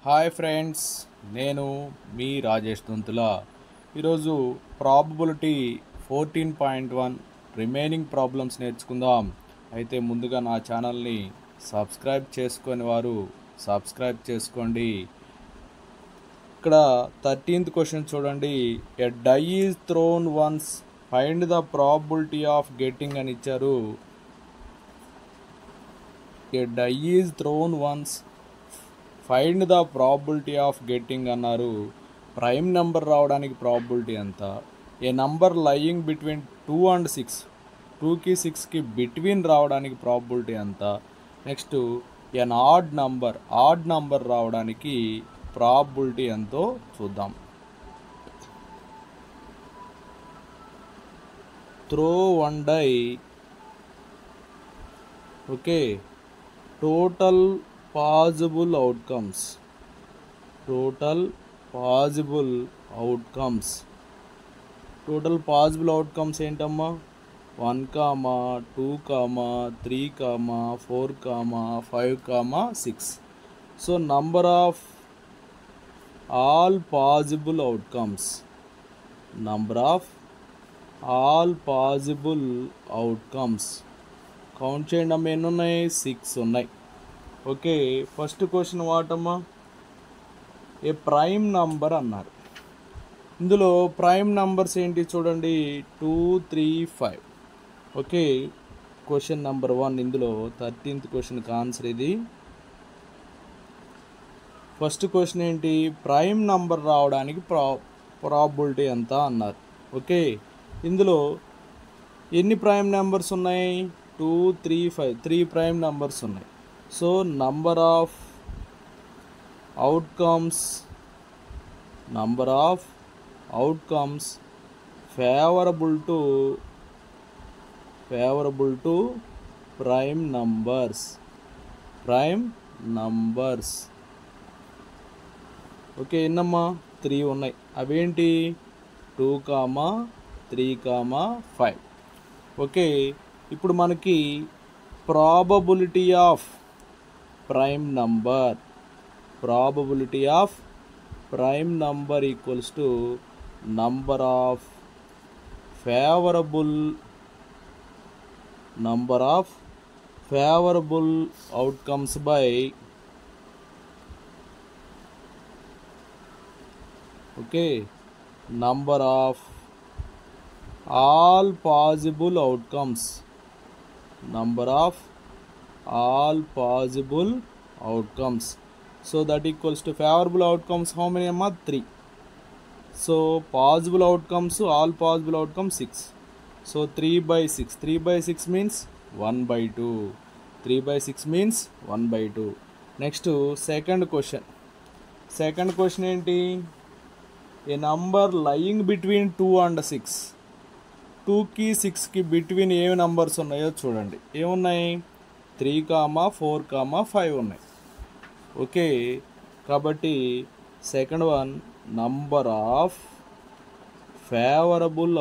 Hi friends, నేను మీ రాజేష్ దొంతుల. ఈరోజు probability 14.1 remaining problems నేర్చుకుందాం. అయితే ముందుగా నా ఛానల్ని సబ్స్క్రైబ్ చేసుకొని వారు సబ్స్క్రైబ్ చేసుకోండి. ఇక్కడ 13th క్వశ్చన్ చూడండి. A die is thrown once, find the probability of getting అని ఇచ్చారు. A die is thrown once, find the probability of getting అన్నారు. ప్రైమ్ నెంబర్ రావడానికి ప్రాబిలిటీ ఎంత? A number lying between 2 and 6, 2కి 6కి బిట్వీన్ రావడానికి probability ఎంత? నెక్స్ట్ ఎన్ ఆడ్ నంబర్ రావడానికి ప్రాబిలిటీ ఎంతో చూద్దాం. Throw one die. Okay, total possible outcomes total possible outcomes ఏంటమ్మా? 1, 2, 3, 4, 5, 6. So number of all possible outcomes count చేయండి అమ్మ. ఎన్ని ఉన్నాయి? 6 ఉన్నాయి. ఓకే, ఫస్ట్ క్వశ్చన్ వాటమ్మా? ఏ ప్రైమ్ నంబర్ అన్నారు. ఇందులో ప్రైమ్ నంబర్స్ ఏంటి చూడండి, 2, 3, 5. Okay, question number 1. ఇందులో 13th క్వశ్చన్కి ఆన్సర్ ఇది. ఫస్ట్ క్వశ్చన్ ఏంటి? ప్రైమ్ నంబర్ రావడానికి ప్రాబిలిటీ ఎంత అన్నారు. ఓకే, ఇందులో ఎన్ని ప్రైమ్ నెంబర్స్ ఉన్నాయి? 2, 3, 5. 3 ప్రైమ్ నెంబర్స్ ఉన్నాయి. So number of outcomes favorable to prime numbers. Okay, ఎన్నమ్మా? 3 ఉన్నాయి. అవేంటి? 2, 3, 5. ఓకే, ఇప్పుడు మనకి probability of prime number equals to number of favourable outcomes by number of all possible outcomes. So that equals to favorable outcomes how many amma? 3. So possible outcomes, all possible outcomes 6. So 3/6. 3/6 means 1/2. 3/6 means 1/2. Next, second question ఏంటి? ఏ number lying between 2 and 6. 2కి 6కి between ఏ numbers ఉన్నాయో చూడండి. ఏమున్నాయి? 3, 4, 5 ఉన్నాయి. Okay, కాబట్టి second one, number of favourable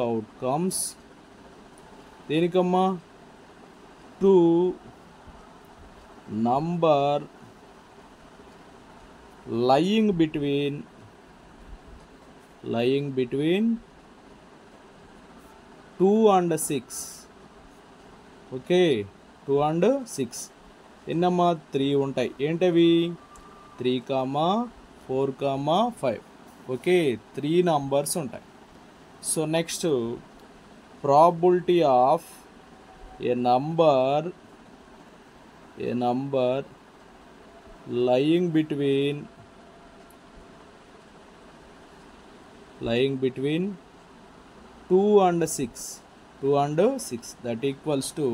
outcomes దేనికమ్మా? 2 number lying between 2 and 6. Okay, 2 and 6 ఎన్నమ్మా? 3 ఉంటాయి. ఏంటవి? 3, 4, 5. ఓకే, 3 నంబర్స్ ఉంటాయి. So next, probability of a number lying between 2 and 6. That equals to,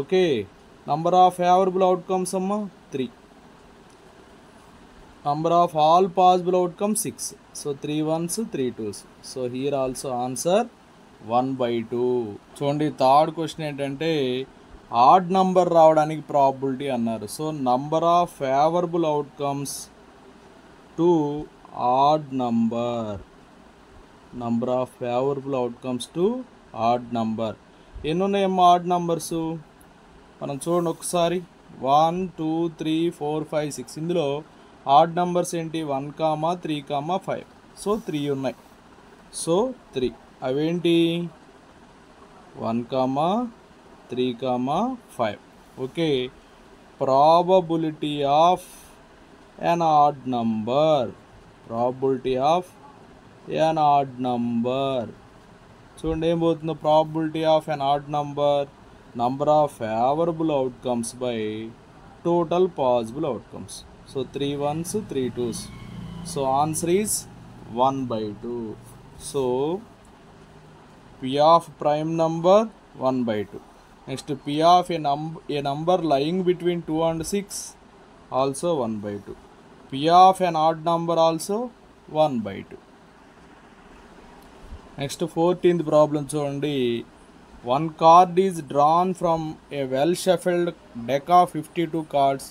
okay, number of favorable outcomes amma 3. Number of all possible outcomes 6. So 3 1s, 3 2s. So here also answer 1/2. చూడండి, third question ఏంటంటే add number రావడానికి probability అన్నారు. So number of favourable outcomes to odd number odd number. ఎన్ని ఉన్నాయమ్మా add numbers? మనం చూడండి ఒకసారి 1 2 3 4 5 6 ఇందులో ఆడ్ నెంబర్స్ ఏంటి 1, 3, 5. సో 3 ఉన్నాయి. సో 3 అవేంటి 1, 3, 5. Okay. Probability of an odd number. Probability of an odd number. చూడండి ఏం పోతుందో probability of an odd number of favorable outcomes by total possible outcomes. So 3 1s 3 2s. So answer is 1/2. So p of prime number 1/2. Next p of a number lying between 2 and 6 also 1/2. P of an odd number also 1/2. Next 14th problem చూడండి. One card is drawn from a well shuffled deck of 52 cards.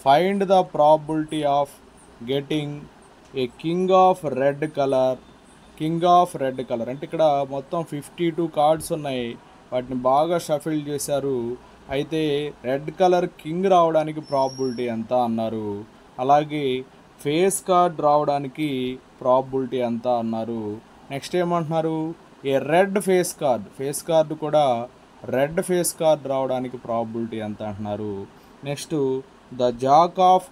Find the probability of getting a king of red color. అంటే ఇక్కడ మొత్తం 52 cards ఉన్నాయి. వాటిని బాగా shuffle చేశారు. అయితే red colour king రావడానికి ప్రాబబిలిటీ ఎంత అన్నారు. అలాగే ఫేస్ కార్డ్ రావడానికి ప్రాబబిలిటీ ఎంత అన్నారు. నెక్స్ట్ ఏమంటున్నారు, ఏ రెడ్ ఫేస్ కార్డ్ కూడా రెడ్ ఫేస్ కార్డ్ రావడానికి ప్రాబబిలిటీ ఎంత అంటున్నారు. Next the jack of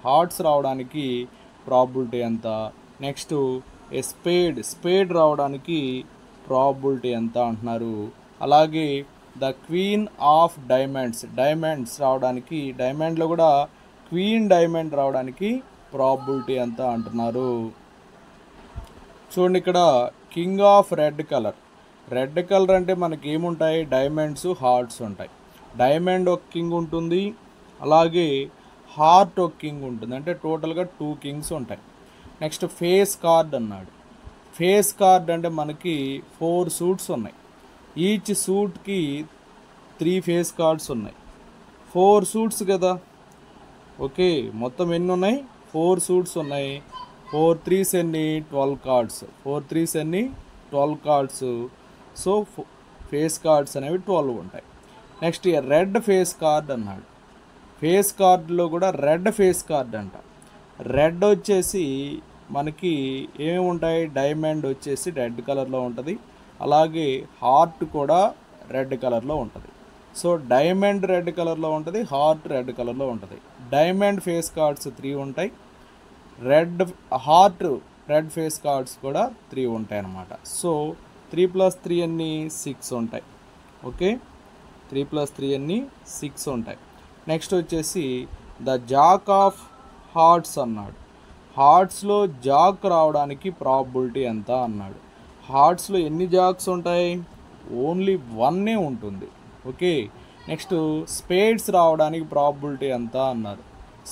hearts రావడానికి ప్రాబబిలిటీ ఎంత. నెక్స్ట్ ఏ స్పేడ్ రావడానికి ప్రాబబిలిటీ ఎంత అంటున్నారు. అలాగే ద క్వీన్ ఆఫ్ డైమండ్స్ రావడానికి, డైమండ్లో కూడా క్వీన్ డైమండ్ రావడానికి ప్రాబబిలిటీ ఎంత అంటున్నారు. చూడండి ఇక్కడ కింగ్ ఆఫ్ రెడ్ కలర్ అంటే మనకి ఏముంటాయి, డైమండ్స్ హార్ట్స్ ఉంటాయి. డైమండ్ ఒక కింగ్ ఉంటుంది, అలాగే హార్ట్ ఒక కింగ్ ఉంటుంది. అంటే టోటల్గా 2 కింగ్స్ ఉంటాయి. నెక్స్ట్ ఫేస్ కార్డ్ అన్నాడు. ఫేస్ కార్డ్ అంటే మనకి 4 సూట్స్ ఉన్నాయి. ఈచ్ సూట్కి 3 ఫేస్ కార్డ్స్ ఉన్నాయి. 4 సూట్స్ కదా. ఓకే, మొత్తం ఎన్ని ఉన్నాయి, 4 సూట్స్ ఉన్నాయి. 4 3s ఎన్ని, 12 కార్డ్స్. 4 3s ఎన్ని, 12 కార్డ్స్. సో ఫేస్ కార్డ్స్ అనేవి 12 ఉంటాయి. నెక్స్ట్ రెడ్ ఫేస్ కార్డ్ అన్నాడు. ఫేస్ కార్డులో కూడా రెడ్ ఫేస్ కార్డ్ అంట. రెడ్ వచ్చేసి మనకి ఏమేమి ఉంటాయి, డైమండ్ వచ్చేసి రెడ్ కలర్లో ఉంటుంది, అలాగే హార్ట్ కూడా రెడ్ కలర్లో ఉంటుంది. సో డైమండ్ రెడ్ కలర్లో ఉంటుంది, హార్ట్ రెడ్ కలర్లో ఉంటుంది. డైమండ్ ఫేస్ కార్డ్స్ 3 ఉంటాయి, హార్ట్ రెడ్ ఫేస్ కార్డ్స్ కూడా 3 ఉంటాయి అన్నమాట. సో 3 + 3 అన్ని 6 ఉంటాయి. ఓకే, 3 + 3 అన్ని 6 ఉంటాయి. నెక్స్ట్ వచ్చేసి ద జాక్ ఆఫ్ హార్ట్స్ అన్నాడు. హార్ట్స్లో జాక్ రావడానికి ప్రాబబిలిటీ ఎంత అన్నాడు. హార్ట్స్లో ఎన్ని జాక్స్ ఉంటాయి, ఓన్లీ 1 ఉంటుంది. ఓకే, నెక్స్ట్ స్పేడ్స్ రావడానికి ప్రాబబిలిటీ ఎంత అన్నారు.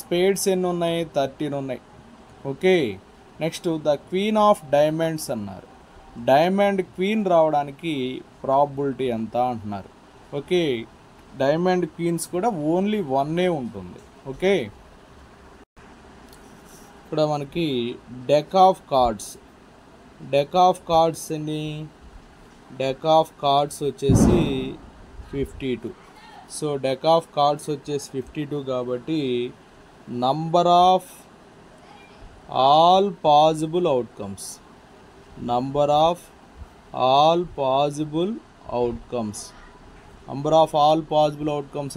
స్పేడ్స్ ఎన్ని ఉన్నాయి, 13 ఉన్నాయి. Okay, next the queen of diamonds అన్నారు. డైమండ్ క్వీన్ రావడానికి ప్రాబబిలిటీ ఎంత అంటున్నారు. ఓకే, డైమండ్ క్వీన్స్ కూడా ఓన్లీ 1 ఉంటుంది. ఓకే, ఇక్కడ మనకి డెక్ ఆఫ్ కార్డ్స్ ఎన్ని, డెక్ ఆఫ్ కార్డ్స్ వచ్చేసి 52. సో డెక్ ఆఫ్ కార్డ్స్ వచ్చేసి 52 కాబట్టి number of all possible outcomes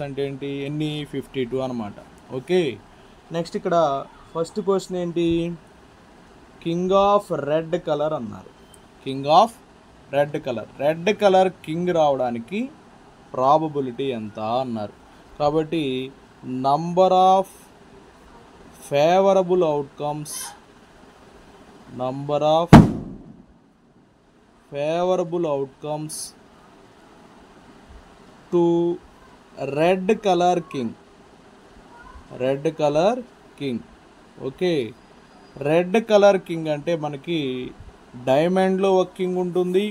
అంటే ఏంటి, ఎన్ని, 52 అనమాట. ఓకే, నెక్స్ట్ ఇక్కడ ఫస్ట్ క్వశ్చన్ ఏంటి, కింగ్ ఆఫ్ రెడ్ కలర్ అన్నారు. రెడ్ కలర్ కింగ్ రావడానికి ప్రాబబిలిటీ ఎంత అన్నారు. కాబట్టి number of favourable outcomes to red colour king. Okay, red colour king అంటే మనకి డైమండ్లో ఒక కింగ్ ఉంటుంది,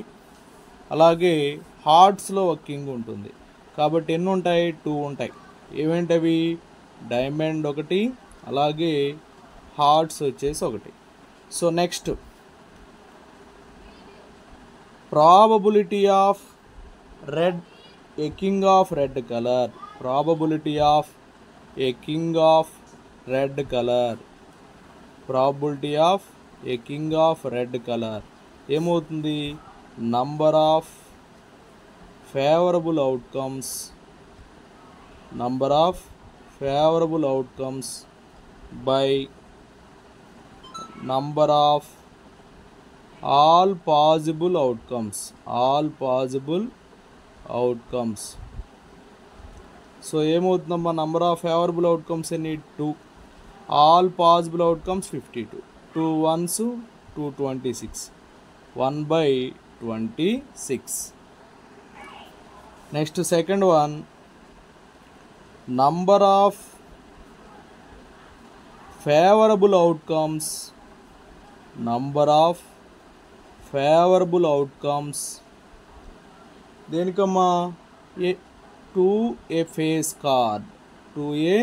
అలాగే హార్ట్స్లో ఒక కింగ్ ఉంటుంది. కాబట్టి ఎన్ని ఉంటాయి, 2 ఉంటాయి. ఏమేంటవి, డైమండ్ ఒకటి, అలాగే హార్ట్స్ వచ్చేసి ఒకటి. So next probability of a king of red color. Probability of a king of red color. Probability of a king of red color ఏమవుతుంది? Number of favourable outcomes, number of favourable outcomes by number of all possible outcomes, all possible outcomes. So ఏమవుతుందమ్మా? Number of favourable outcomes ఎన్ని? 2. All possible outcomes 52. 2 1s 226. 1/26. Next second one, number of favourable outcomes, number of favourable outcomes దేనికమ్మా? To a face card, to a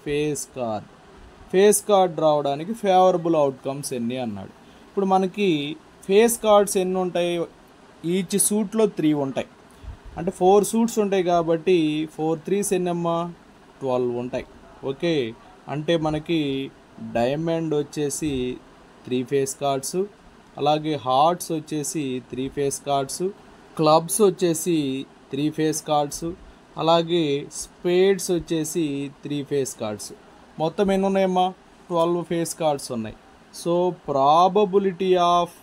face card. Face card రావడానికి favourable outcomes ఎన్ని అన్నాడు. ఇప్పుడు మనకి face cards ఎన్ని ఉంటాయి? Each సూట్లో 3 ఉంటాయి. అంటే 4 సూట్స్ ఉంటాయి కాబట్టి 4 3s ఎన్నమ్మా? 12 ఉంటాయి. ఓకే, అంటే మనకి డైమండ్ వచ్చేసి 3 ఫేస్ కార్డ్స్, అలాగే హార్ట్స్ వచ్చేసి 3 ఫేస్ కార్డ్స్, క్లబ్స్ వచ్చేసి 3 ఫేస్ కార్డ్స్, అలాగే స్పేడ్స్ వచ్చేసి 3 ఫేస్ కార్డ్స్. మొత్తం ఎన్ని ఉన్నాయమ్మా? 12 ఫేస్ కార్డ్స్ ఉన్నాయి. So probability of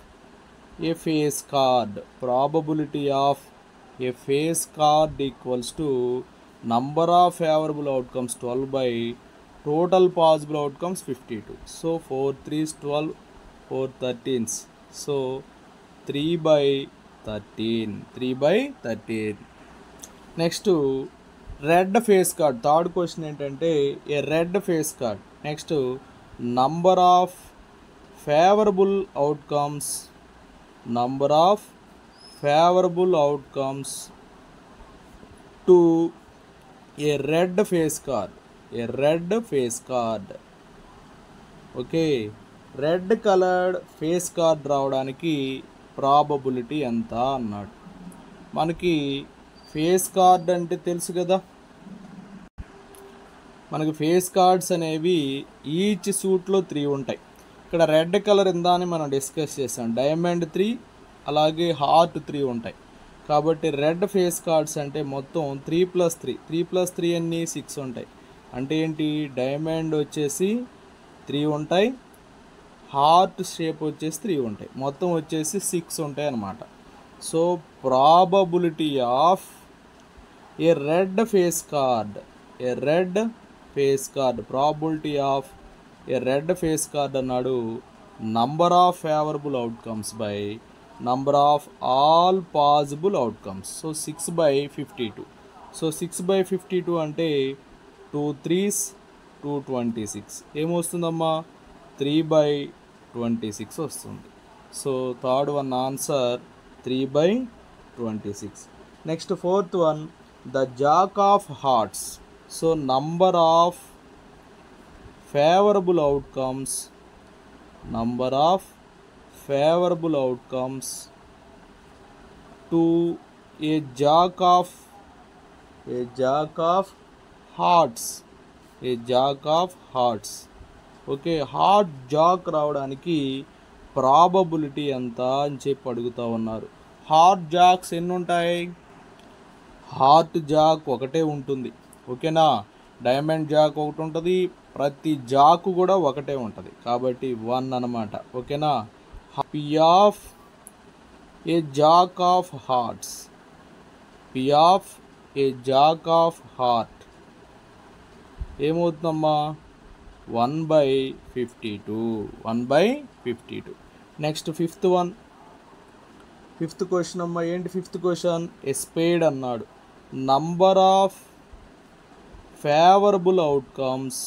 a face card, probability of a face card equals to number of favourable outcomes 12 by total possible outcomes 52. So 4 3s 12, 4 13s. So 3/13, 3/13. Next red face card. Third question ఏంటంటే a red face card. Next number of favourable outcomes, number of favourable outcomes to a red face card, a red face card. Okay, red coloured face card రావడానికి probability ఎంత అన్నాడు. మనకి face card అంటే తెలుసు కదా, మనకి face cards అనేవి each సూట్లో 3 ఉంటాయి. ఇక్కడ రెడ్ కలర్ ఇందాని మనం డిస్కస్ చేసాం, డైమండ్ 3 అలాగే హార్ట్ 3 ఉంటాయి. కాబట్టి రెడ్ ఫేస్ కార్డ్స్ అంటే మొత్తం 3 + 3, 3 + 3 అన్నీ 6 ఉంటాయి. అంటే ఏంటి? డైమండ్ వచ్చేసి 3 ఉంటాయి, హార్ట్ షేప్ వచ్చేసి 3 ఉంటాయి, మొత్తం వచ్చేసి 6 ఉంటాయి అన్నమాట. So probability of a red face card, a red face card, probability of a red face card అన్నాడు number of favourable outcomes by number of all possible outcomes. So 6/52. So 6/52 అంటే 2 3s 226. ఏమొస్తుందమ్మా? 3/26 వస్తుంది. So third one answer 3/26. Next fourth one, the jack of hearts. So number of favourable outcomes, number of favourable outcomes to a jack of, a jack of hearts, A jack of hearts. Okay, heart Jack రావడానికి probability ఎంత అని చెప్పి అడుగుతూ ఉన్నారు. Heart jacks ఎన్ని ఉంటాయి? Heart Jack ఒకటే ఉంటుంది. ఓకేనా, డైమండ్ జాక్ ఒకటి ఉంటుంది, ప్రతి జాకు కూడా ఒకటే ఉంటుంది కాబట్టి 1 అన్నమాట. ఓకేనా, P of a jack of hearts, P of a jack of heart ఏమవుతుందమ్మా? 1/52, 1/52. Next fifth one, fifth question అమ్మా. ఏంటి ఫిఫ్త్ క్వశ్చన్? ఏ స్పేడ్ అన్నాడు. Number of favourable outcomes,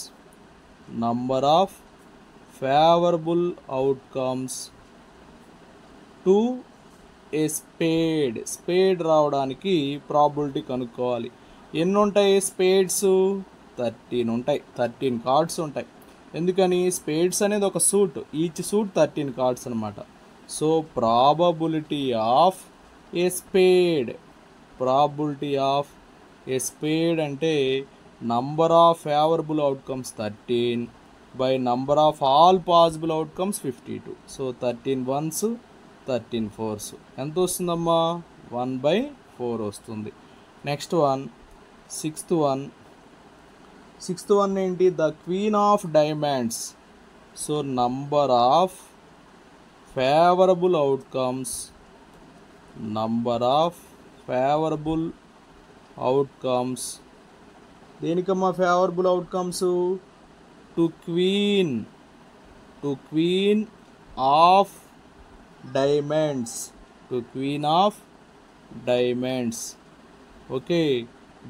number of favourable outcomes to a spade. Spade రావడానికి probability కనుక్కోవాలి. ఎన్ని ఉంటాయి spades? 13 ఉంటాయి, 13 cards ఉంటాయి. ఎందుకని? స్పేడ్స్ అనేది ఒక సూట్, ఈచ్ సూట్ 13 కార్డ్స్ అనమాట. So probability of a spade, probability of a spade అంటే number of favourable outcomes 13 by number of all possible outcomes 52. So 13 ones 13 fours ఎంత వస్తుందమ్మా 1/4 వస్తుంది. నెక్స్ట్ వన్ సిక్స్త్ వన్ ఏంటి the queen of diamonds. So number of favourable outcomes దేనికమ్మా favourable outcomes to queen of diamonds. Okay,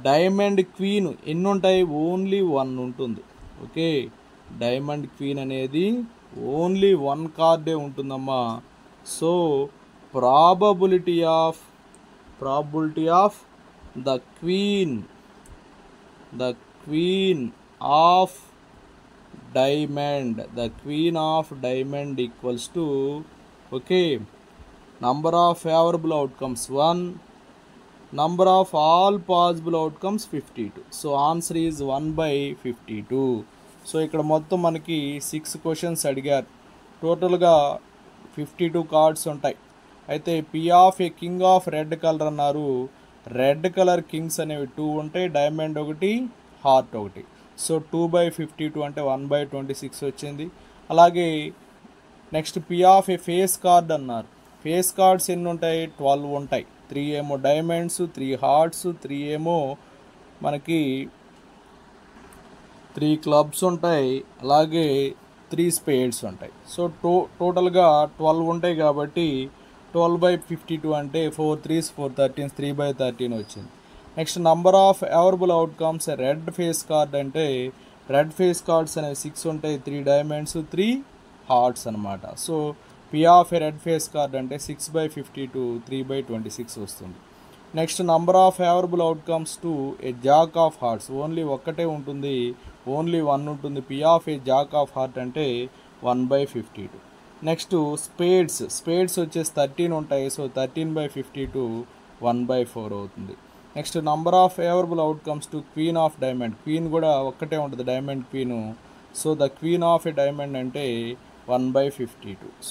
diamond queen ఎన్ని ఉంటాయి only 1 ఉంటుంది. Okay, diamond queen అనేది only 1 కార్డే ఉంటుందమ్మా. So probability of the queen of diamond equals to okay number of favourable outcomes 1, number of all possible outcomes 52. So answer is 1/52. So ఇక్కడ మొత్తం మనకి 6 questions అడిగారు. టోటల్గా 52 కార్డ్స్ ఉంటాయి. అయితే P of a king of red colour అన్నారు. Red colour Kings అనేవి 2 ఉంటాయి, డైమండ్ 1, హార్ట్ 1. సో 2/52 అంటే 1/26 వచ్చింది. అలాగే next P of a face card అన్నారు. ఫేస్ కార్డ్స్ ఎన్ని ఉంటాయి 12 ఉంటాయి. 3 ఏమో డైమండ్స్, 3 హార్ట్స్, 3 ఏమో మనకి 3 క్లబ్స్ ఉంటాయి, అలాగే 3 స్పేడ్స్ ఉంటాయి. సో టోటల్గా 12 ఉంటాయి కాబట్టి 12/52 అంటే 4 3s 4 13 3/13 వచ్చింది. Next number of favourable outcomes red face card అంటే రెడ్ ఫేస్ కార్డ్స్ అనేవి 6 ఉంటాయి, 3 డైమండ్స్ 3 హార్ట్స్ అనమాట. So P of a red face card అంటే 6/52 3/26 వస్తుంది. Next number of favourable outcomes to a jack of hearts only ఒక్కటే ఉంటుంది, only 1 ఉంటుంది. P of a jack of heart అంటే 1/52. నెక్స్ట్ స్పేడ్స్ వచ్చేసి 13 ఉంటాయి. సో 13/52 1/4 అవుతుంది. Next number of favourable outcomes to queen of diamond. Queen కూడా ఒక్కటే ఉంటుంది, diamond queen. So the queen of a diamond అంటే 1/52.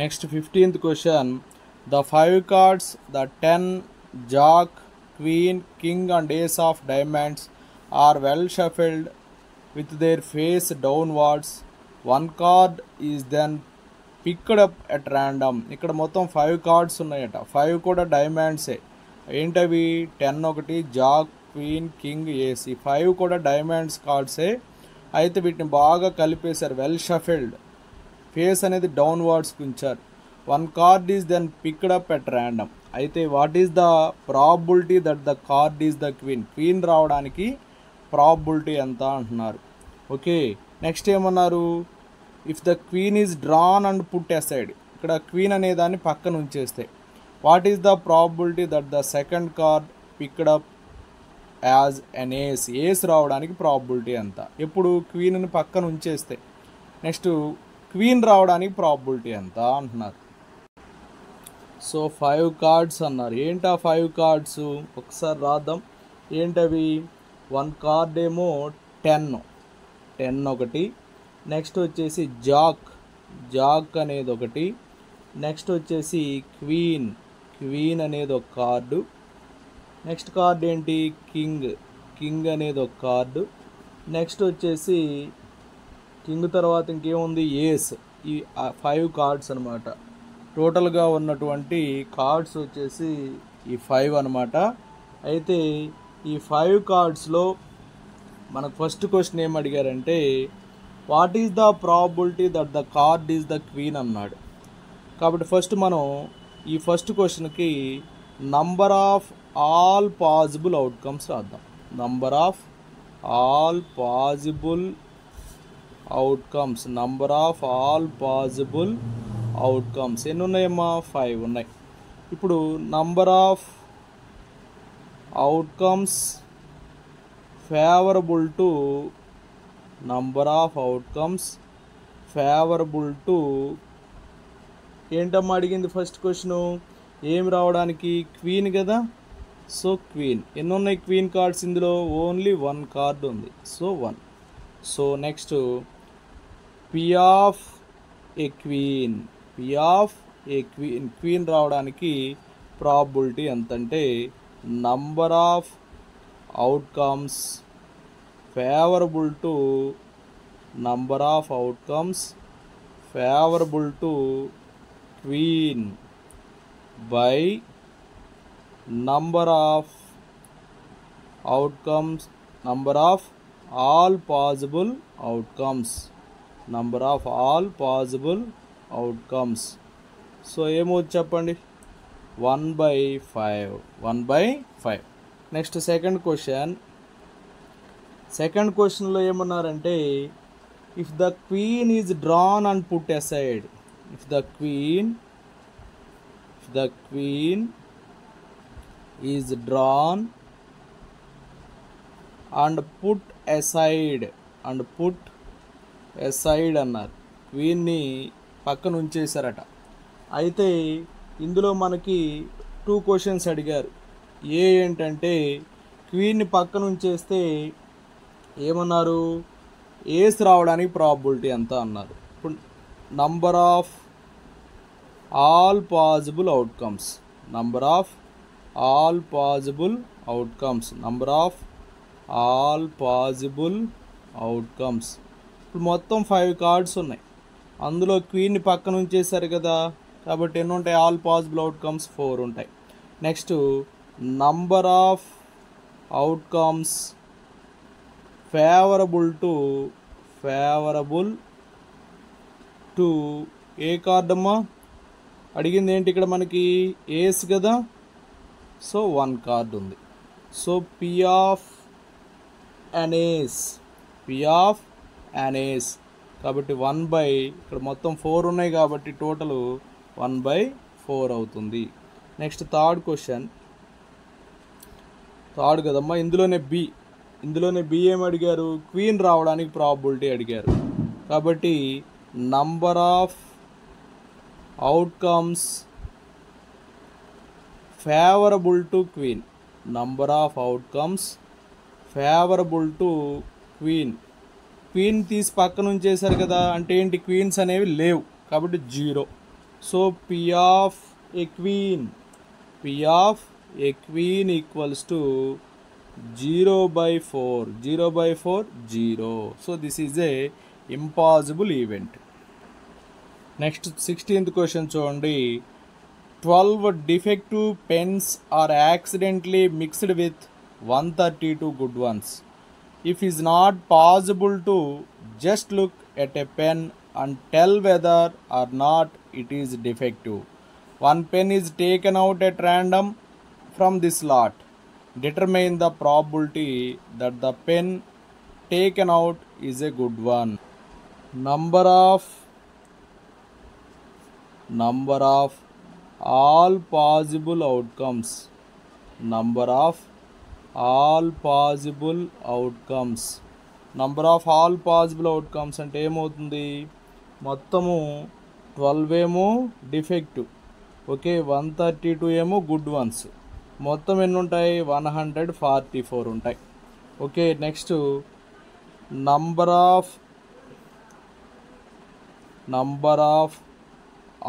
Next 15th question the 5 cards the 10 jack queen king and ace of diamonds are well shuffled with their face downwards. 1 card is then picked up at random. ఇక్కడ మొత్తం 5 cards ఉన్నాయట, 5 కూడా డైమండ్సే. ఏంటవి 10 1 Jack queen king ఏస్, ఈ 5 కూడా diamonds కార్డ్సే. అయితే వీటిని బాగా కలిపేశారు, వెల్ షఫల్డ్, ఫేస్ అనేది డౌన్వర్డ్స్కి ఉంచారు. 1 card is then picked up at random. అయితే what is the probability that the card is the queen రావడానికి ప్రాబిలిటీ ఎంత అంటున్నారు. ఓకే, నెక్స్ట్ ఏమన్నారు if the queen is drawn and put aside. ఇక్కడ క్వీన్ అనే దాన్ని పక్కన ఉంచేస్తే what is the probability that the second card picked up as an ace రావడానికి ప్రాబిలిటీ ఎంత. ఎప్పుడు క్వీన్ని పక్కన ఉంచేస్తే నెక్స్ట్ క్వీన్ రావడానికి ప్రాబిలిటీ ఎంత అంటున్నారు. సో 5 కార్డ్స్ అన్నారు. ఏంటి ఆ 5 కార్డ్స్ ఒకసారి రాద్దాం. ఏంటవి 1 కార్డ్ ఏమో 10 ఒకటి. నెక్స్ట్ వచ్చేసి జాక్ అనేది ఒకటి. నెక్స్ట్ వచ్చేసి క్వీన్ అనేది ఒక కార్డు. నెక్స్ట్ కార్డు ఏంటి కింగ్ అనేది ఒక కార్డు. నెక్స్ట్ వచ్చేసి కింగ్ తర్వాత ఇంకేముంది ఏస్. ఈ 5 కార్డ్స్ అనమాట. టోటల్గా ఉన్నటువంటి కార్డ్స్ వచ్చేసి ఈ 5 అనమాట. అయితే ఈ 5 కార్డ్స్లో మనకు ఫస్ట్ క్వశ్చన్ ఏం అడిగారంటే what is the probability that the card is the queen అన్నాడు. కాబట్టి ఫస్ట్ మనం ఈ ఫస్ట్ క్వశ్చన్కి number of all possible outcomes రాద్దాం. Number of all possible outcomes ఎన్ని ఉన్నాయమ్మా 5 ఉన్నాయి. ఇప్పుడు number of outcomes favourable to ఏంటమ్మా అడిగింది ఫస్ట్ క్వశ్చను ఏం రావడానికి క్వీన్ కదా. సో క్వీన్ ఎన్ని ఉన్నాయి క్వీన్ కార్డ్స్ ఇందులో? ఓన్లీ 1 కార్డ్ ఉంది. So 1. So next P of A queen. P of A queen. Queen రావడానికి ప్రాబిలిటీ ఎంత అంటే number of outcomes favourable to number of outcomes favourable to queen by number of outcomes, number of all possible outcomes, number of all possible outcomes. So ఏమవుతుంది చెప్పండి? 1/5. 1/5. Next second question. Second క్వశ్చన్లో ఏమన్నారంటే if the queen is drawn and put aside. If the queen is drawn and put aside అన్నారు. క్వీన్ని పక్కన ఉంచేశారట. అయితే ఇందులో మనకి 2 questions అడిగారు. ఏంటంటే క్వీన్ని పక్కన ఉంచేస్తే ఏమన్నారు? ఏస్ రావడానికి ప్రాబిలిటీ ఎంత అన్నారు. ఇప్పుడు number of all possible outcomes, number of all possible outcomes, number of all possible outcomes. ఇప్పుడు మొత్తం 5 కార్డ్స్ ఉన్నాయి. అందులో క్వీన్ని పక్కన ఉంచేశారు కదా, కాబట్టి ఎన్ని ఉంటాయి? ఆల్ పాసిబుల్ అవుట్కమ్స్ 4 ఉంటాయి. Next number of outcomes favourable to A card అమ్మా? అడిగింది ఏంటి ఇక్కడ మనకి? ఏస్ కదా. సో 1 కార్డ్ ఉంది. సో పి ఆఫ్ అన్ ఏస్ కాబట్టి 1 ఇక్కడ మొత్తం 4 ఉన్నాయి కాబట్టి టోటల్ 1/4 అవుతుంది. Next third question. థర్డ్ కదమ్మా. ఇందులోనే బి ఏమి అడిగారు? క్వీన్ రావడానికి ప్రాబిలిటీ అడిగారు. కాబట్టి number of outcomes favourable to queen. Number of outcomes favourable to queen. Queen తీసి పక్కన ఉంచేశారు కదా, అంటే ఏంటి? క్వీన్స్ అనేవి లేవు కాబట్టి 0. So P of A queen equals to 0/4. 0/4 so this is a impossible event. Next 16th question చూడండి. 12 defective pens are accidentally mixed with 132 good ones. If is not possible to just look at a pen and tell whether or not it is defective. One pen is taken out at random from this lot. Determine the probability that the pen taken out is a good one. Number of all possible outcomes. Number of all possible outcomes. Number of all possible outcomes అంటే ఏమవుతుంది? మొత్తము 12 ఏమో defective, okay, 132 ఏమో good ones. మొత్తం ఎన్ని ఉంటాయి? 144 ఉంటాయి. Okay. Next number of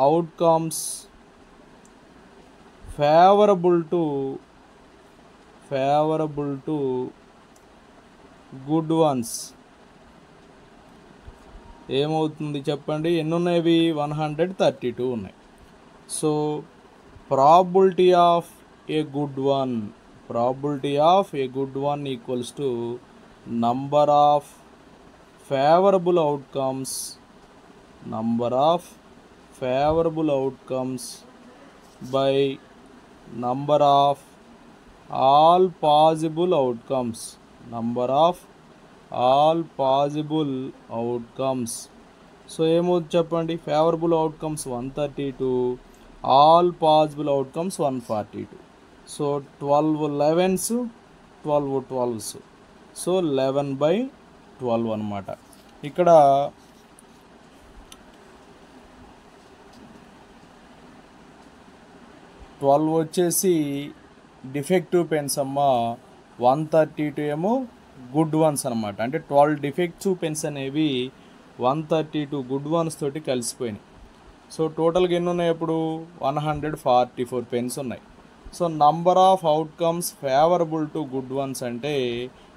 outcomes favorable to good ones ఏమవుతుంది చెప్పండి? ఎన్ని ఉన్నాయి? 132 ఉన్నాయి. So probability of a good one equals to number of favourable outcomes by number of all possible outcomes. So ఏమవుతుంది చెప్పండి? Favourable outcomes 132, all possible outcomes 142. So 12 11s, 12 12s. So 11/12 అనమాట. ఇక్కడ 12 12 వచ్చేసి డిఫెక్టివ్ పెన్స్ అమ్మ, 132 ఏమో గుడ్ వన్స్ అనమాట. అంటే 12 defective pens అనేవి 132 గుడ్ వన్స్ తోటి కలిసిపోయినాయి. సో టోటల్గా ఎన్ని ఉన్నాయి అప్పుడు 144 పెన్స్ ఉన్నాయి. So number of outcomes favourable to good ones అంటే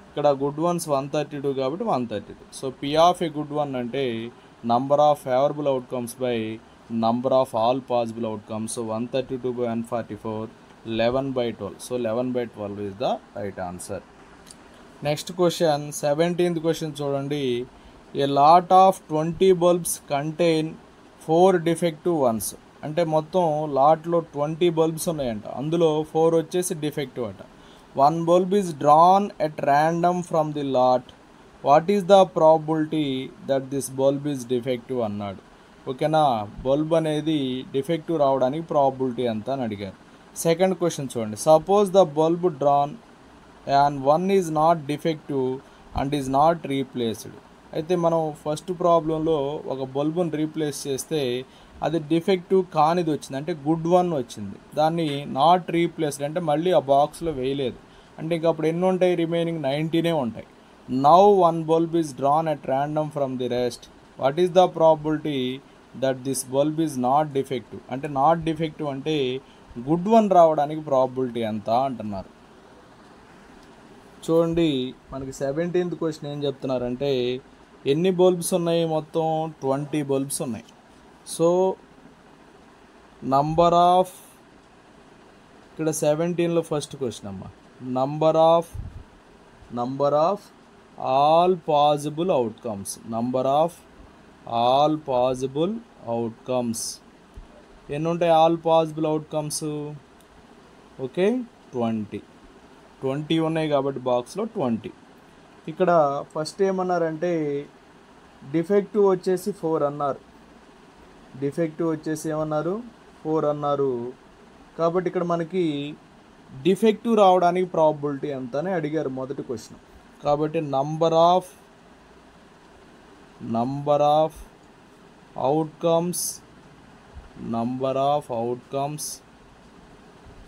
ఇక్కడ గుడ్ వన్స్ 132 కాబట్టి 132. So P of a good one అంటే number of favourable outcomes by number of all possible outcomes. So 132 by 144, 11/12. So 11/12 is the right answer. Next question 17th question చూడండి. A lot of 20 bulbs contain 4 defective ones. అంటే మొత్తం లాట్లో 20 bulbs ఉన్నాయంట, అందులో 4 వచ్చేసి defective అట. 1 bulb is drawn at random from the lot. What is the probability that this bulb is defective అన్నాడు. ఓకేనా, bulb అనేది డిఫెక్టివ్ రావడానికి ప్రాబిలిటీ ఎంత అని అడిగారు. సెకండ్ క్వశ్చన్ చూడండి. Suppose the bulb drawn and 1 is not defective and is not replaced. అయితే మనం ఫస్ట్ ప్రాబ్లంలో ఒక బల్బుని రీప్లేస్ చేస్తే అది డిఫెక్టివ్ కానిది వచ్చింది, అంటే గుడ్ వన్ వచ్చింది. దాన్ని నాట్ రీప్లేస్డ్ అంటే మళ్ళీ ఆ బాక్స్లో వేయలేదు, అంటే ఇంక అప్పుడు ఎన్ని ఉంటాయి, రిమైనింగ్ 19 ఉంటాయి. Now 1 bulb is drawn at random from the rest. What is the probability that this bulb is not defective. అంటే నాట్ డిఫెక్టివ్ అంటే గుడ్ వన్ రావడానికి ప్రాబిలిటీ ఎంత అంటున్నారు. చూడండి, మనకి 17th క్వశ్చన్ ఏం చెప్తున్నారంటే ఎన్ని బల్బ్స్ ఉన్నాయి, మొత్తం 20 బల్బ్స్ ఉన్నాయి. సో నంబర్ ఆఫ్, ఇక్కడ 17లో ఫస్ట్ క్వశ్చన్ అమ్మ, number of all possible outcomes. Number of all possible outcomes ఎన్ని ఉంటాయి, ఆల్ పాసిబుల్ అవుట్కమ్స్ ఓకే 20 ఉన్నాయి కాబట్టి బాక్స్లో 20. ఇక్కడ ఫస్ట్ ఏమన్నారంటే డిఫెక్టివ్ వచ్చేసి 4 అన్నారు. డిఫెక్టివ్ వచ్చేసి ఏమన్నారు, 4 అన్నారు. కాబట్టి ఇక్కడ మనకి డిఫెక్టివ్ రావడానికి ప్రాబిలిటీ ఎంత అని అడిగారు మొదటి క్వశ్చన్. కాబట్టి number of outcomes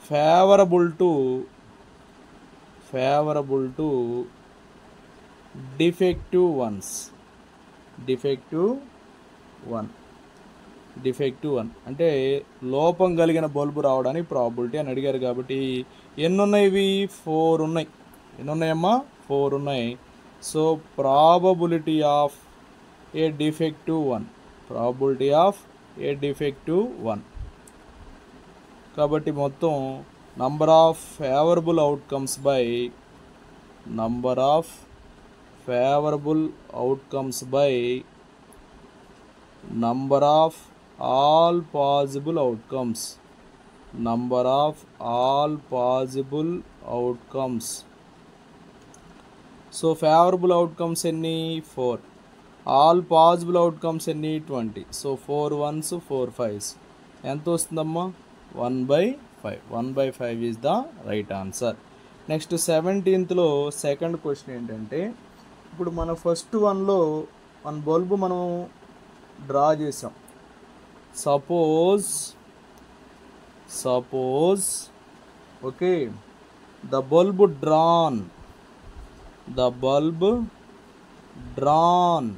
favourable to defective one అంటే లోపం కలిగిన బల్బు రావడానికి ప్రాబిలిటీ అని అడిగారు. కాబట్టి ఎన్ని ఉన్నాయి, ఇవి 4 ఉన్నాయి. ఎన్ని ఉన్నాయమ్మా, 4 ఉన్నాయి. So probability of A defective one. కాబట్టి మొత్తం number of favourable outcomes by number of all possible outcomes. So favourable outcomes ఎన్ని, 4. ఆల్ పాసిబుల్ అవుట్కమ్స్ ఎన్ని, 20. సో 4 1s 4 5s ఎంత వస్తుందమ్మా, 1/5. 1/5 is the right answer. Next 17thలో సెకండ్ క్వశ్చన్ ఏంటంటే, ఇప్పుడు మన ఫస్ట్ వన్లో 1 బల్బు మనం డ్రా చేసాం. Suppose okay the bulb drawn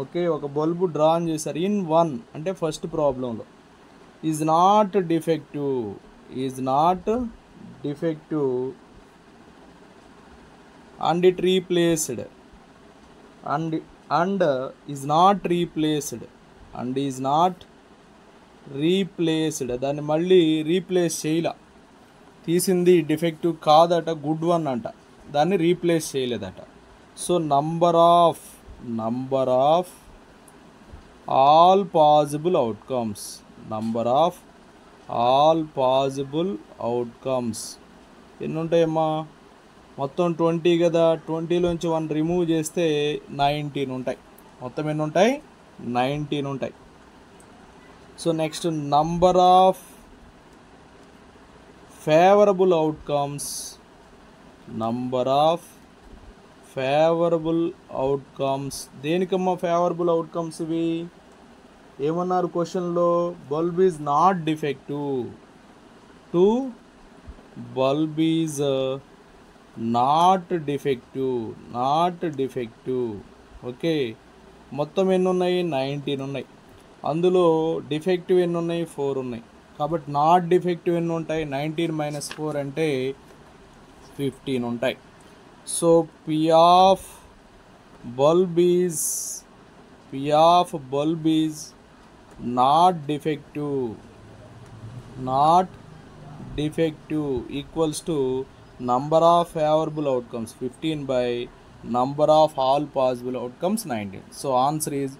okay ఒక బల్బు డ్రాన్ చేశారు ఇన్ 1 అంటే ఫస్ట్ ప్రాబ్లంలో is not defective and it replaced and is not replaced దాన్ని మళ్ళీ రీప్లేస్ చేయలే, తీసింది డిఫెక్టివ్ కాదట, గుడ్ వన్ అంట, దాన్ని రీప్లేస్ చేయలేదట. So number of all possible outcomes ఎన్ని ఉంటాయమ్మా, మొత్తం 20 కదా, 20లోంచి 1 రిమూవ్ చేస్తే 19 ఉంటాయి. మొత్తం ఎన్ని ఉంటాయి, 19 ఉంటాయి. So next number of favourable outcomes దేనికమ్మా ఫేవరబుల్ అవుట్కమ్స్ ఇవి ఏమన్నారు క్వశ్చన్లో, bulb is not defective 2 bulb is not defective. Okay, మొత్తం ఎన్ని ఉన్నాయి? 19 ఉన్నాయి. అందులో డిఫెక్టివ్ ఎన్ని ఉన్నాయి? 4 ఉన్నాయి. కాబట్టి నాట్ డిఫెక్టివ్ ఎన్ని ఉంటాయి? 19 - 4 అంటే 15 ఉంటాయి. So P of bulb is not defective equals to number of favorable outcomes 15 by number of all possible outcomes 19. So answer is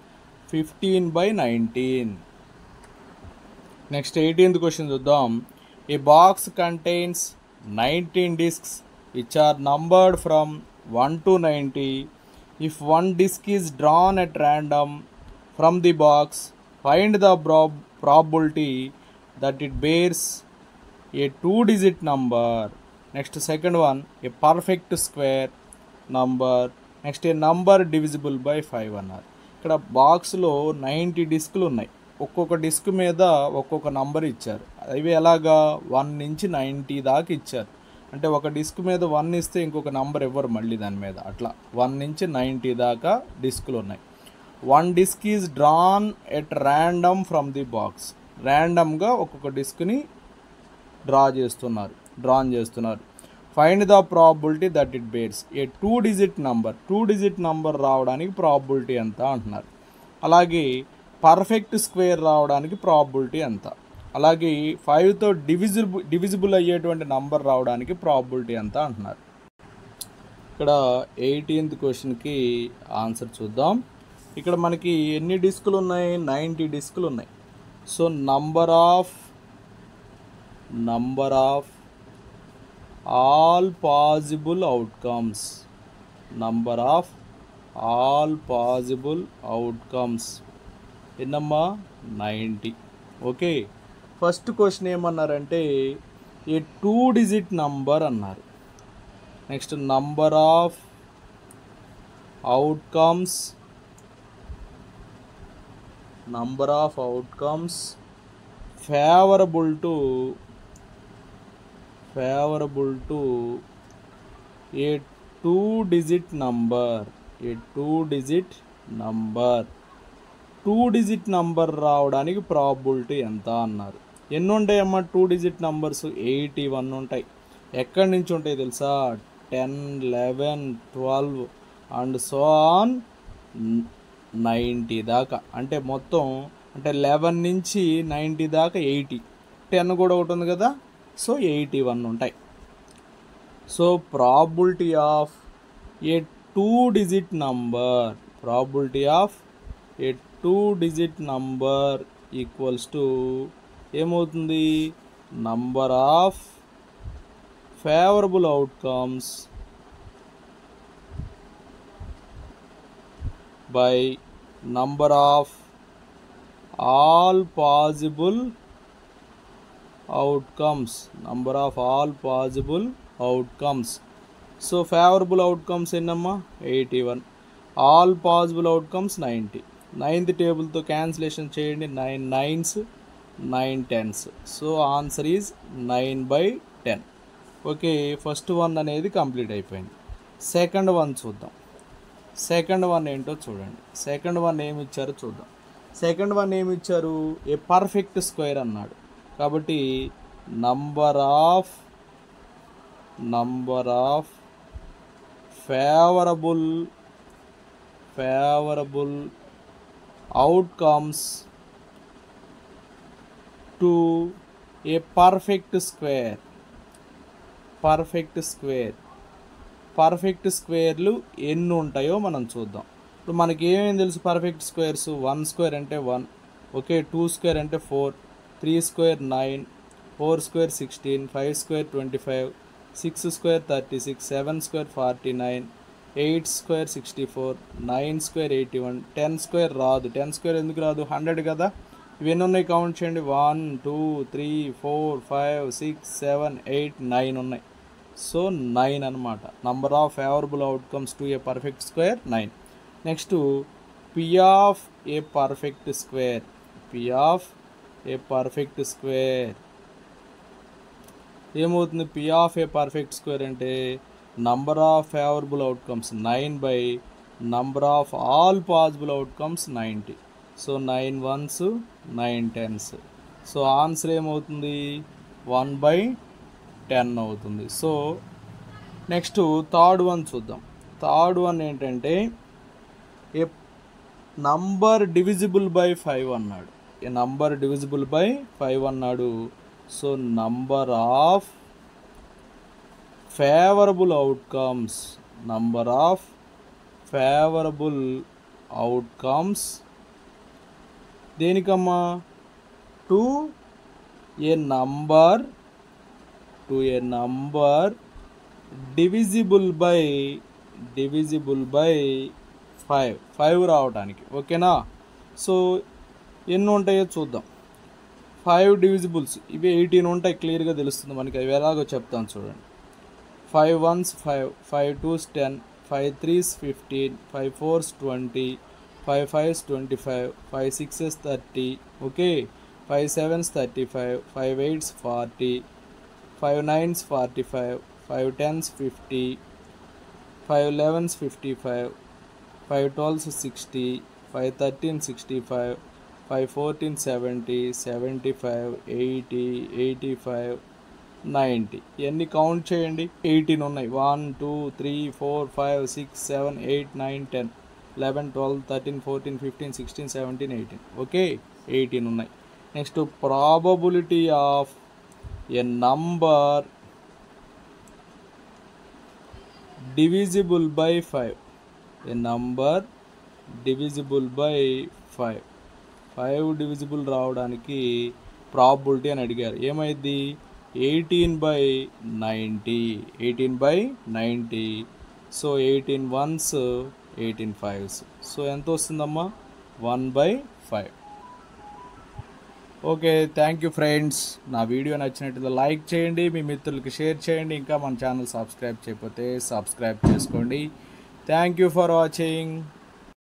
15 by 19. Next 18th question చూద్దాం. A box contains 19 discs which are numbered from 1 to 90. If one disc is drawn at random from the box, find the probability that it bears a 2-digit number. Next second one, a perfect square number. Next a number divisible by 5 అన్నారు. ఇక్కడ బాక్స్లో 90 డిస్కులు ఉన్నాయి. ఒక్కొక్క disc మీద ఒక్కొక్క number ఇచ్చారు. అవి ఎలాగా 1 నుంచి 90 దాకా ఇచ్చారు. అంటే ఒక డిస్క్ మీద 1 ఇస్తే ఇంకొక నంబర్ ఇవ్వరు మళ్ళీ దాని మీద. అట్లా 1 నుంచి 90 దాకా డిస్కులు ఉన్నాయి. 1 disc is drawn at random from the box. ర్యాండమ్గా ఒక్కొక్క డిస్క్ని డ్రాన్ చేస్తున్నారు. Find the probability that it bears a 2-digit number రావడానికి ప్రాబిలిటీ ఎంత అంటున్నారు. అలాగే పర్ఫెక్ట్ స్క్వేర్ రావడానికి ప్రాబిలిటీ ఎంత, అలాగే 5తో డివిజిబుల్ అయ్యేటువంటి నంబర్ రావడానికి ప్రాబిలిటీ ఎంత అంటున్నారు. ఇక్కడ 18th క్వశ్చన్కి ఆన్సర్ చూద్దాం. ఇక్కడ మనకి ఎన్ని డిస్కులు ఉన్నాయి? 90 డిస్కులు ఉన్నాయి. So number of all possible outcomes ఎన్నమ్మా? 90. ఓకే, ఫస్ట్ క్వశ్చన్ ఏమన్నారంటే ఏ 2-digit నంబర్ అన్నారు. Next number of outcomes favourable to a 2-digit number రావడానికి ప్రాబిలిటీ ఎంత అన్నారు. ఎన్ని ఉంటాయమ్మా 2-digit నంబర్స్? 81 ఉంటాయి. ఎక్కడి నుంచి ఉంటాయి తెలుసా? 10, 11, 12 అండ్ సో ఆన్ 90 దాకా. అంటే మొత్తం 11 నుంచి 90 దాకా 80. 10 కూడా ఒకటి ఉంది కదా, సో 81 ఉంటాయి. So probability of a 2-digit number equals to ఏమవుతుంది? Number of favourable outcomes by number of all possible outcomes. So favourable outcomes ఎన్నమ్మా? 81. All possible outcomes 90. 9th టేబుల్తో క్యాన్సిలేషన్ చేయండి. 9 9s 9 10s. So answer is 9/10. Okay, first one అనేది complete అయిపోయింది. Second one చూద్దాం. Second one ఏంటో చూడండి. Second one ఏమి ఇచ్చారో చూద్దాం. సెకండ్ వన్ ఏమి ఇచ్చారు? ఏ పర్ఫెక్ట్ స్క్వేర్ అన్నాడు. కాబట్టి number of favourable outcomes to a perfect స్క్వేర్లు ఎన్ని ఉంటాయో మనం చూద్దాం. ఇప్పుడు మనకి ఏమేమి తెలుసు? పర్ఫెక్ట్ స్క్వేర్స్ 1 స్క్వేర్ అంటే 1, ఓకే, 2 స్క్వేర్ అంటే 4, 3 square 9, 4 square 16, 5 square 25, 6 square 36, 7 square 49, 8 square 64, 9 square 81, 10 square రాదు. 10 స్క్వేర్ ఎందుకు రాదు? 100 కదా. ఇవన్నీ ఉన్నాయి, కౌంట్ చేయండి. 1 2 3 4 5 6 7 8 9 ఉన్నాయి. సో 9 అనమాట. Number of favourable outcomes to a perfect square 9. Next P of a perfect square ఏమవుతుంది P of a perfect square అంటే number of favourable outcomes 9 by number of all possible outcomes 90. So 9 1s 9 10s. So answer ఏమవుతుంది 1/10 అవుతుంది. So next third one చూద్దాం. Third one ఏంటంటే a number divisible by 5 అన్నాడు. ఏ number divisible by 5 అన్నాడు. So number of favourable outcomes దేనికమ్మా to a number divisible by 5 రావడానికి. ఓకేనా. So ఎన్ని ఉంటాయో చూద్దాం. 5 డివిజిబుల్స్ ఇవి 18 ఉంటాయి, క్లియర్గా తెలుస్తుంది మనకి. అవి ఎలాగో చెప్తాను చూడండి. 5 1s 5, 5 2s 10, 5 3s 15, 5 4s 20, 5 5s 25, 5 6s 30, okay, 5 7s 35, 5 8s 40, 5 9s 45, 5 10s 50, 5 11s 55, 5 12s 60, 5 13s 65, 5 14s 70, 75, 80, 85, 90. ఇవన్నీ కౌంట్ చేయండి. 18 ఉన్నాయి. 1 2 3 4 5 6 7 8 9 10 11 12 13 14 15 16 17 18. ఓకే, 18 ఉన్నాయి. Next probability of a number divisible by 5. A number divisible by 5 divisible రావడానికి ప్రాబబిలిటీ అని అడిగారు. ఏమైంది 18/90. So 18 1s 18 5s. సో ఎంత వస్తుందమ్మా 1/5. Okay, thank you friends. నా వీడియో నచ్చినట్లయితే లైక్ చేయండి, మీ మిత్రులకి షేర్ చేయండి. ఇంకా మన ఛానల్ సబ్స్క్రైబ్ చేయకపోతే సబ్స్క్రైబ్ చేసుకోండి. Thank you for watching.